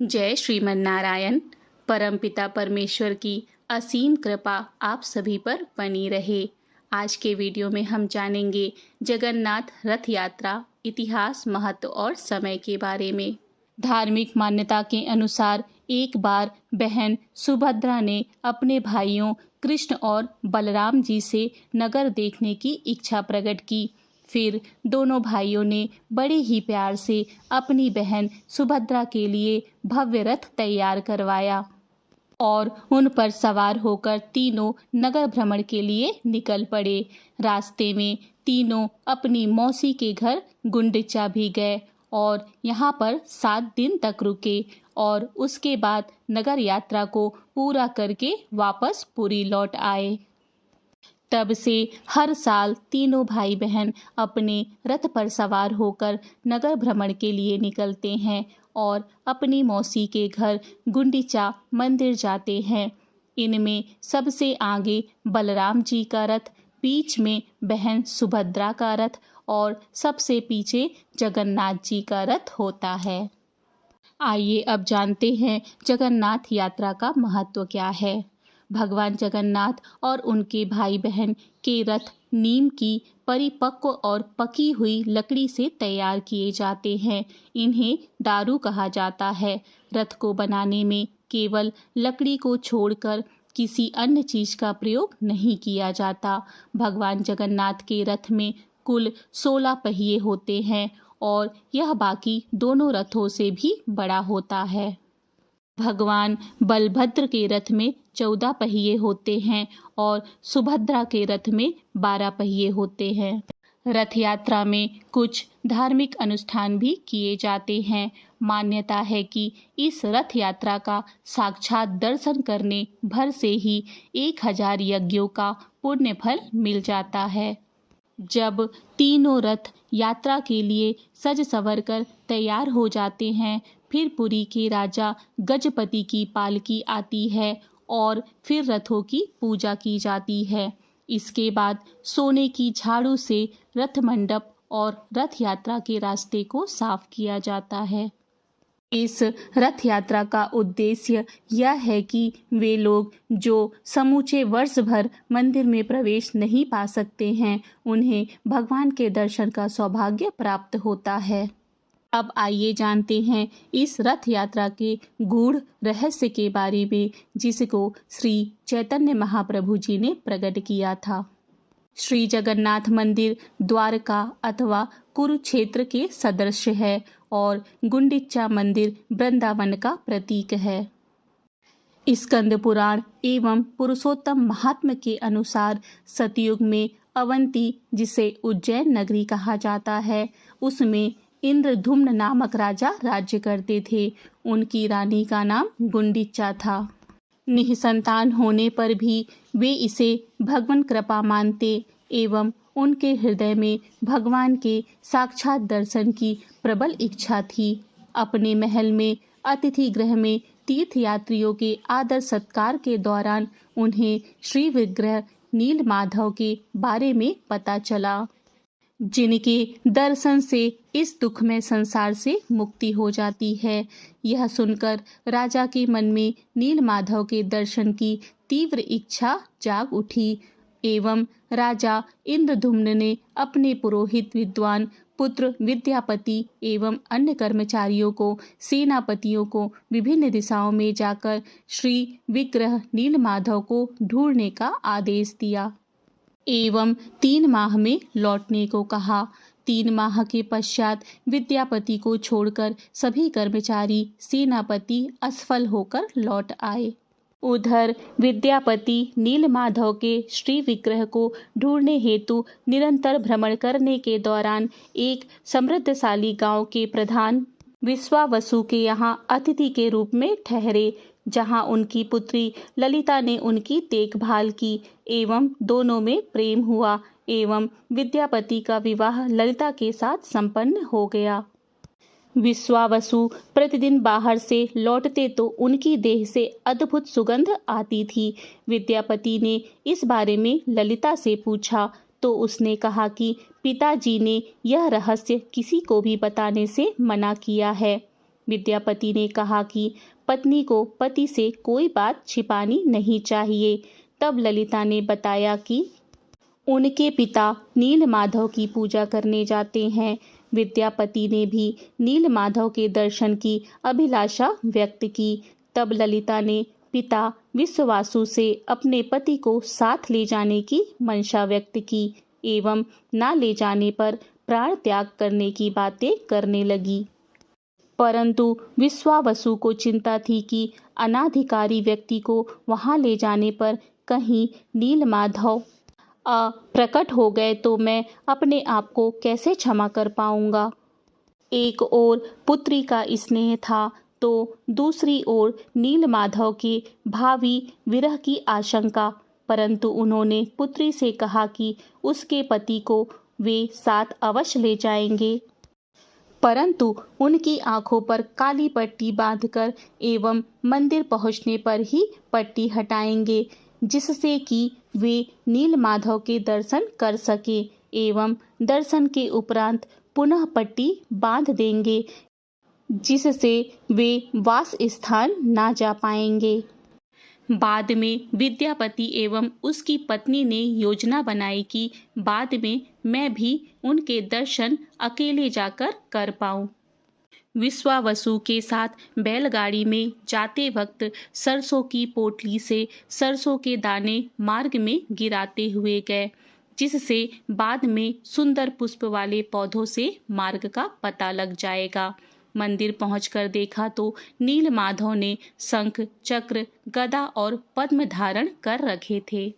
जय श्रीमन नारायण। परमपिता परमेश्वर की असीम कृपा आप सभी पर बनी रहे। आज के वीडियो में हम जानेंगे जगन्नाथ रथ यात्रा इतिहास, महत्व और समय के बारे में। धार्मिक मान्यता के अनुसार एक बार बहन सुभद्रा ने अपने भाइयों कृष्ण और बलराम जी से नगर देखने की इच्छा प्रकट की। फिर दोनों भाइयों ने बड़े ही प्यार से अपनी बहन सुभद्रा के लिए भव्य रथ तैयार करवाया और उन पर सवार होकर तीनों नगर भ्रमण के लिए निकल पड़े। रास्ते में तीनों अपनी मौसी के घर गुंडिचा भी गए और यहाँ पर 7 दिन तक रुके और उसके बाद नगर यात्रा को पूरा करके वापस पुरी लौट आए। तब से हर साल तीनों भाई बहन अपने रथ पर सवार होकर नगर भ्रमण के लिए निकलते हैं और अपनी मौसी के घर गुंडिचा मंदिर जाते हैं। इनमें सबसे आगे बलराम जी का रथ, बीच में बहन सुभद्रा का रथ और सबसे पीछे जगन्नाथ जी का रथ होता है। आइए अब जानते हैं जगन्नाथ यात्रा का महत्व क्या है। भगवान जगन्नाथ और उनके भाई बहन के रथ नीम की परिपक्व और पकी हुई लकड़ी से तैयार किए जाते हैं। इन्हें दारू कहा जाता है। रथ को बनाने में केवल लकड़ी को छोड़कर किसी अन्य चीज का प्रयोग नहीं किया जाता। भगवान जगन्नाथ के रथ में कुल 16 पहिए होते हैं और यह बाकी दोनों रथों से भी बड़ा होता है। भगवान बलभद्र के रथ में 14 पहिए होते हैं और सुभद्रा के रथ में 12 पहिए होते हैं। रथ यात्रा में कुछ धार्मिक अनुष्ठान भी किए जाते हैं। मान्यता है कि इस रथ यात्रा का साक्षात दर्शन करने भर से ही 1000 यज्ञों का पुण्य फल मिल जाता है। जब तीनों रथ यात्रा के लिए सज संवर कर तैयार हो जाते हैं, फिर पुरी के राजा गजपति की पालकी आती है और फिर रथों की पूजा की जाती है। इसके बाद सोने की झाड़ू से रथ मंडप और रथ यात्रा के रास्ते को साफ किया जाता है। इस रथ यात्रा का उद्देश्य यह है कि वे लोग जो समूचे वर्ष भर मंदिर में प्रवेश नहीं पा सकते हैं, उन्हें भगवान के दर्शन का सौभाग्य प्राप्त होता है। अब आइए जानते हैं इस रथ यात्रा के गूढ़ रहस्य के बारे में, जिसको श्री चैतन्य महाप्रभु जी ने प्रकट किया था। श्री जगन्नाथ मंदिर द्वारका अथवा कुरुक्षेत्र के सदृश है और गुंडिचा मंदिर वृंदावन का प्रतीक है। स्कंद पुराण एवं पुरुषोत्तम महात्म्य के अनुसार सतयुग में अवंती, जिसे उज्जैन नगरी कहा जाता है, उसमें इंद्रधुम्न नामक राजा राज्य करते थे। उनकी रानी का नाम गुंडिचा था। निसंतान होने पर भी वे इसे भगवान कृपा मानते एवं उनके हृदय में भगवान के साक्षात दर्शन की प्रबल इच्छा थी। अपने महल में अतिथि गृह में तीर्थयात्रियों के आदर सत्कार के दौरान उन्हें श्री विग्रह नील माधव के बारे में पता चला, जिनके दर्शन से इस दुखमय संसार से मुक्ति हो जाती है। यह सुनकर राजा के मन में नील माधव के दर्शन की तीव्र इच्छा जाग उठी एवं राजा इंद्रधुम्न ने अपने पुरोहित विद्वान पुत्र विद्यापति एवं अन्य कर्मचारियों को, सेनापतियों को विभिन्न दिशाओं में जाकर श्री विग्रह नील माधव को ढूंढने का आदेश दिया एवं 3 माह में लौटने को कहा। 3 माह के पश्चात विद्यापति को छोड़कर सभी कर्मचारी, सेनापति असफल होकर लौट आए। उधर विद्यापति नील माधव के श्री विग्रह को ढूंढने हेतु निरंतर भ्रमण करने के दौरान एक समृद्धशाली गांव के प्रधान विश्वावसु के यहाँ अतिथि के रूप में ठहरे, जहां उनकी पुत्री ललिता ने उनकी देखभाल की एवं दोनों में प्रेम हुआ एवं विद्यापति का विवाह ललिता के साथ संपन्न हो गया। विश्वावसु प्रतिदिन बाहर से लौटते तो उनकी देह से अद्भुत सुगंध आती थी। विद्यापति ने इस बारे में ललिता से पूछा तो उसने कहा कि पिताजी ने यह रहस्य किसी को भी बताने से मना किया है। विद्यापति ने कहा कि पत्नी को पति से कोई बात छिपानी नहीं चाहिए। तब ललिता ने बताया कि उनके पिता नीलमाधव की पूजा करने जाते हैं। विद्यापति ने भी नीलमाधव के दर्शन की अभिलाषा व्यक्त की। तब ललिता ने पिता विश्वावसु से अपने पति को साथ ले जाने की मंशा व्यक्त की एवं न ले जाने पर प्राण त्याग करने की बातें करने लगी। परंतु विश्वावसु को चिंता थी कि अनाधिकारी व्यक्ति को वहां ले जाने पर कहीं नीलमाधव प्रकट हो गए तो मैं अपने आप को कैसे क्षमा कर पाऊंगा। एक ओर पुत्री का स्नेह था तो दूसरी ओर नीलमाधव के भावी विरह की आशंका। परंतु उन्होंने पुत्री से कहा कि उसके पति को वे साथ अवश्य ले जाएंगे, परंतु उनकी आंखों पर काली पट्टी बांधकर एवं मंदिर पहुंचने पर ही पट्टी हटाएंगे, जिससे कि वे नीलमाधव के दर्शन कर सके एवं दर्शन के उपरांत पुनः पट्टी बांध देंगे, जिससे वे वास स्थान ना जा पाएंगे। बाद में विद्यापति एवं उसकी पत्नी ने योजना बनाई कि बाद में मैं भी उनके दर्शन अकेले जाकर कर पाऊं। विश्वावसु के साथ बैलगाड़ी में जाते वक्त सरसों की पोटली से सरसों के दाने मार्ग में गिराते हुए गए, जिससे बाद में सुंदर पुष्प वाले पौधों से मार्ग का पता लग जाएगा। मंदिर पहुंचकर देखा तो नीलमाधव ने शंख, चक्र, गदा और पद्म धारण कर रखे थे।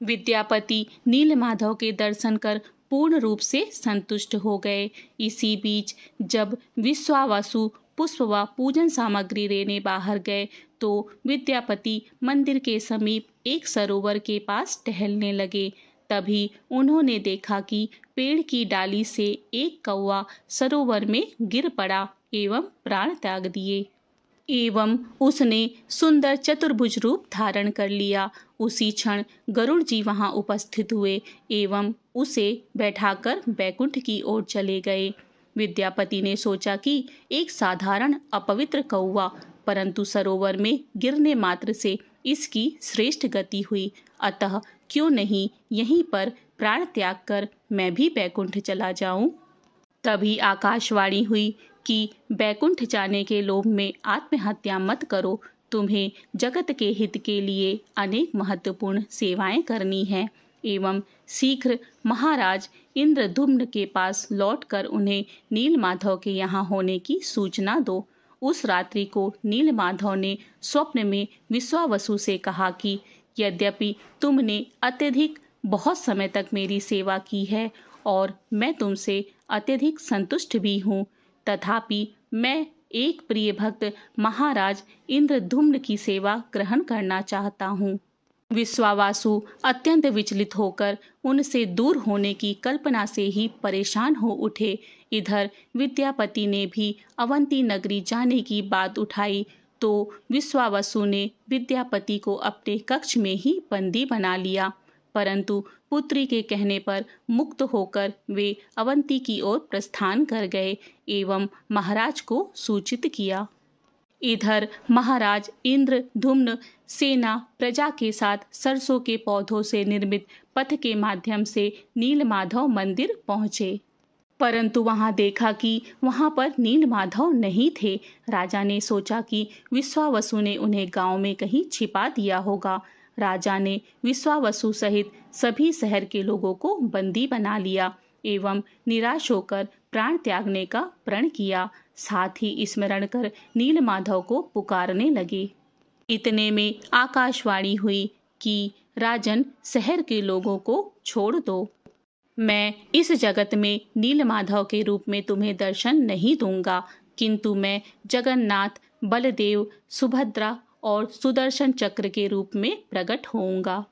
विद्यापति नीलमाधव के दर्शन कर पूर्ण रूप से संतुष्ट हो गए। इसी बीच जब विश्वावसु पुष्प व पूजन सामग्री लेने बाहर गए तो विद्यापति मंदिर के समीप एक सरोवर के पास टहलने लगे। तभी उन्होंने देखा कि पेड़ की डाली से एक कौवा सरोवर में गिर पड़ा एवं प्राण त्याग दिए एवं उसने सुंदर चतुर्भुज रूप धारण कर लिया। उसी क्षण गरुड़ जी वहां उपस्थित हुए एवं उसे बैठाकर बैकुंठ की ओर चले गए। विद्यापति ने सोचा कि एक साधारण अपवित्र कौवा, परंतु सरोवर में गिरने मात्र से इसकी श्रेष्ठ गति हुई, अतः क्यों नहीं यहीं पर प्राण त्याग कर मैं भी बैकुंठ चला जाऊं। तभी आकाशवाणी हुई कि बैकुंठ जाने के लोभ में आत्महत्या मत करो, तुम्हें जगत के हित के लिए अनेक महत्वपूर्ण सेवाएं करनी है एवं शीघ्र महाराज इंद्रद्युम्न के पास लौटकर उन्हें नीलमाधव के यहाँ होने की सूचना दो। उस रात्रि को नीलमाधव ने स्वप्न में विश्वावसु से कहा कि यद्यपि तुमने अत्यधिक बहुत समय तक मेरी सेवा की है और मैं तुमसे अत्यधिक संतुष्ट भी हूँ, तथापि मैं एक प्रिय भक्त महाराज इंद्रद्युम्न की सेवा ग्रहण करना चाहता हूँ। विश्वावसु अत्यंत विचलित होकर उनसे दूर होने की कल्पना से ही परेशान हो उठे। इधर विद्यापति ने भी अवंती नगरी जाने की बात उठाई तो विश्वावसु ने विद्यापति को अपने कक्ष में ही बंदी बना लिया, परंतु पुत्री के कहने पर मुक्त होकर वे अवंती की ओर प्रस्थान कर गए एवं महाराज को सूचित किया। इधर महाराज इंद्रद्युम्न सेना प्रजा के साथ सरसों के पौधों से निर्मित पथ के माध्यम से नीलमाधव मंदिर पहुंचे, परंतु वहां देखा कि वहां पर नीलमाधव नहीं थे। राजा ने सोचा कि विश्वावसु ने उन्हें गांव में कहीं छिपा दिया होगा। राजा ने विश्वावसु सहित सभी शहर के लोगों को बंदी बना लिया एवं निराश होकर प्राण त्यागने का प्रण किया। साथ ही स्मरण कर नीलमाधव को पुकारने लगे। इतने में आकाशवाणी हुई कि राजन, शहर के लोगों को छोड़ दो, मैं इस जगत में नीलमाधव के रूप में तुम्हें दर्शन नहीं दूंगा, किंतु मैं जगन्नाथ, बलदेव, सुभद्रा और सुदर्शन चक्र के रूप में प्रकट होऊंगा।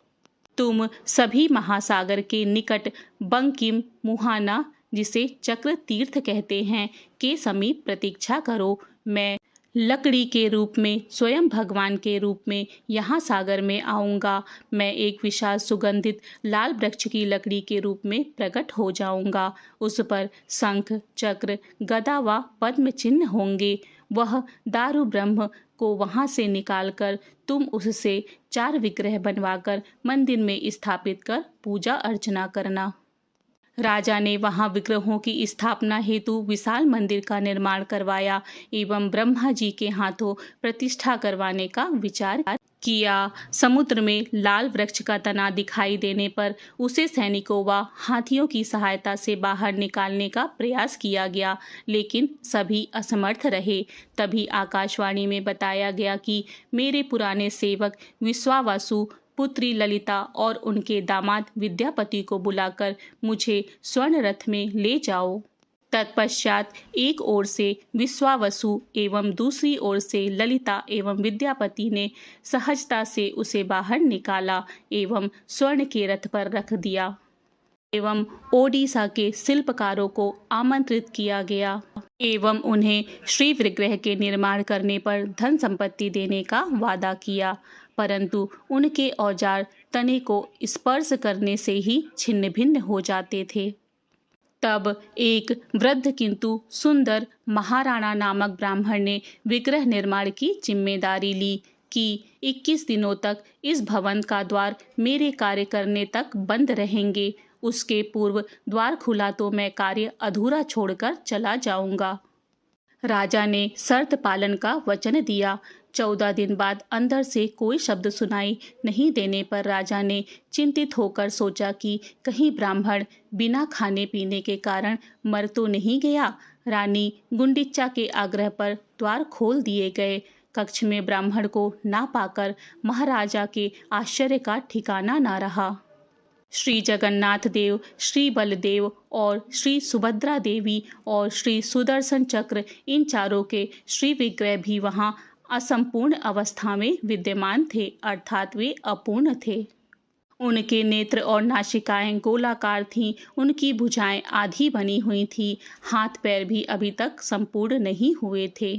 तुम सभी महासागर के निकट बंकिम मुहाना, जिसे चक्र तीर्थ कहते हैं, के समीप प्रतीक्षा करो। मैं लकड़ी के रूप में स्वयं भगवान के रूप में यहाँ सागर में आऊँगा। मैं एक विशाल सुगंधित लाल वृक्ष की लकड़ी के रूप में प्रकट हो जाऊँगा। उस पर शंख, चक्र, गदा व पद्म चिन्ह होंगे। वह दारु ब्रह्म को वहां से निकालकर तुम उससे 4 विग्रह बनवाकर मंदिर में स्थापित कर पूजा अर्चना करना। राजा ने वहां विग्रहों की स्थापना हेतु विशाल मंदिर का निर्माण करवाया एवं ब्रह्मा जी के हाथों प्रतिष्ठा करवाने का विचार किया। समुद्र में लाल वृक्ष का तना दिखाई देने पर उसे सैनिकों व हाथियों की सहायता से बाहर निकालने का प्रयास किया गया, लेकिन सभी असमर्थ रहे। तभी आकाशवाणी में बताया गया कि मेरे पुराने सेवक विश्वावसु पुत्री ललिता और उनके दामाद विद्यापति को बुलाकर मुझे स्वर्ण रथ में ले जाओ। तत्पश्चात एक ओर से विश्वावसु एवं दूसरी ओर से ललिता एवं विद्यापति ने सहजता से उसे बाहर निकाला एवं स्वर्ण के रथ पर रख दिया एवं ओडिशा के शिल्पकारों को आमंत्रित किया गया एवं उन्हें श्री विग्रह के निर्माण करने पर धन संपत्ति देने का वादा किया, परंतु उनके औजार तने को स्पर्श करने से ही छिन्न भिन्न हो जाते थे। तब एक वृद्ध किंतु सुंदर महाराणा नामक ब्राह्मण ने विग्रह निर्माण की जिम्मेदारी ली कि 21 दिनों तक इस भवन का द्वार मेरे कार्य करने तक बंद रहेंगे। उसके पूर्व द्वार खुला तो मैं कार्य अधूरा छोड़कर चला जाऊंगा। राजा ने शर्त पालन का वचन दिया। 14 दिन बाद अंदर से कोई शब्द सुनाई नहीं देने पर राजा ने चिंतित होकर सोचा कि कहीं ब्राह्मण बिना खाने पीने के कारण मर तो नहीं गया। रानी गुंडिचा के आग्रह पर द्वार खोल दिए गए। कक्ष में ब्राह्मण को ना पाकर महाराजा के आश्चर्य का ठिकाना ना रहा। श्री जगन्नाथ देव, श्री बलदेव और श्री सुभद्रा देवी और श्री सुदर्शन चक्र, इन चारों के श्री विग्रह भी वहां असंपूर्ण अवस्था में विद्यमान थे, अर्थात वे अपूर्ण थे। उनके नेत्र और नासिकाएं गोलाकार थीं, उनकी भुजाएं आधी बनी हुई थीं, हाथ पैर भी अभी तक संपूर्ण नहीं हुए थे।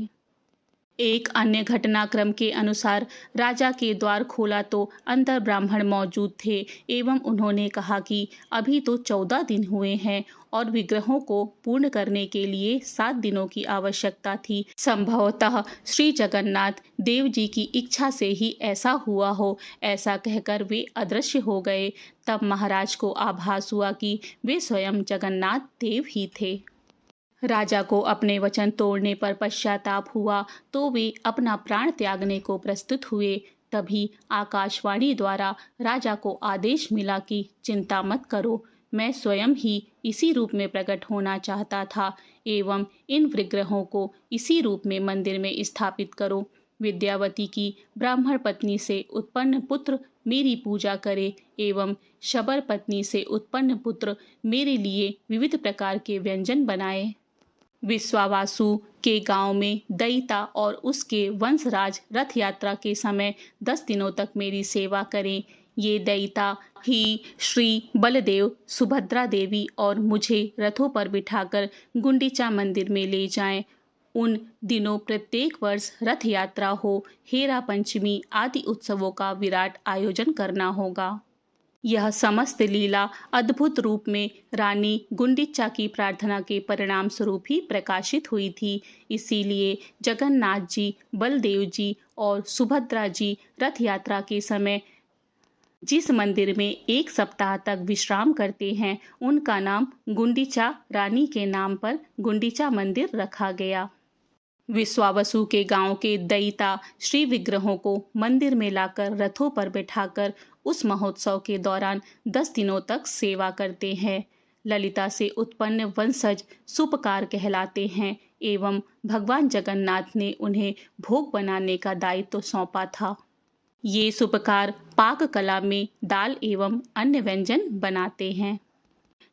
एक अन्य घटनाक्रम के अनुसार राजा के द्वार खोला तो अंदर ब्राह्मण मौजूद थे एवं उन्होंने कहा कि अभी तो 14 दिन हुए हैं और विग्रहों को पूर्ण करने के लिए 7 दिनों की आवश्यकता थी। संभवतः श्री जगन्नाथ देव जी की इच्छा से ही ऐसा हुआ हो। ऐसा कहकर वे अदृश्य हो गए। तब महाराज को आभास हुआ कि वे स्वयं जगन्नाथ देव ही थे। राजा को अपने वचन तोड़ने पर पश्चाताप हुआ तो वे अपना प्राण त्यागने को प्रस्तुत हुए। तभी आकाशवाणी द्वारा राजा को आदेश मिला कि चिंता मत करो, मैं स्वयं ही इसी रूप में प्रकट होना चाहता था एवं इन विग्रहों को इसी रूप में मंदिर में स्थापित करो। विद्यावती की ब्राह्मण पत्नी से उत्पन्न पुत्र मेरी पूजा करे एवं शबर पत्नी से उत्पन्न पुत्र मेरे लिए विविध प्रकार के व्यंजन बनाए। विश्वावसु के गांव में दयिता और उसके वंशराज रथ यात्रा के समय 10 दिनों तक मेरी सेवा करें। ये दयिता ही श्री बलदेव, सुभद्रा देवी और मुझे रथों पर बिठाकर गुंडिचा मंदिर में ले जाएं। उन दिनों प्रत्येक वर्ष रथ यात्रा हो, हेरा पंचमी आदि उत्सवों का विराट आयोजन करना होगा। यह समस्त लीला अद्भुत रूप में रानी गुंडिचा की प्रार्थना के परिणाम स्वरूप ही प्रकाशित हुई थी। इसीलिए जगन्नाथ जी, बलदेव जी और सुभद्रा जी रथ यात्रा के समय जिस मंदिर में 1 सप्ताह तक विश्राम करते हैं, उनका नाम गुंडिचा रानी के नाम पर गुंडिचा मंदिर रखा गया। विश्वावसु के गांव के दयिता श्री विग्रहों को मंदिर में लाकर रथों पर बैठाकर उस महोत्सव के दौरान 10 दिनों तक सेवा करते हैं। ललिता से उत्पन्न वंशज सुपकार कहलाते हैं एवं भगवान जगन्नाथ ने उन्हें भोग बनाने का दायित्व सौंपा था। ये सुपकार पाक कला में दाल एवं अन्य व्यंजन बनाते हैं।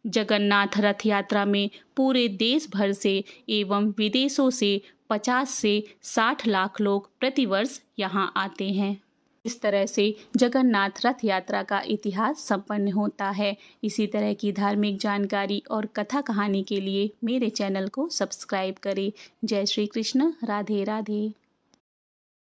जगन्नाथ रथ यात्रा में पूरे देश भर से एवं विदेशों से 50 से 60 लाख लोग प्रतिवर्ष यहाँ आते हैं। इस तरह से जगन्नाथ रथ यात्रा का इतिहास संपन्न होता है। इसी तरह की धार्मिक जानकारी और कथा कहानी के लिए मेरे चैनल को सब्सक्राइब करें। जय श्री कृष्ण, राधे राधे।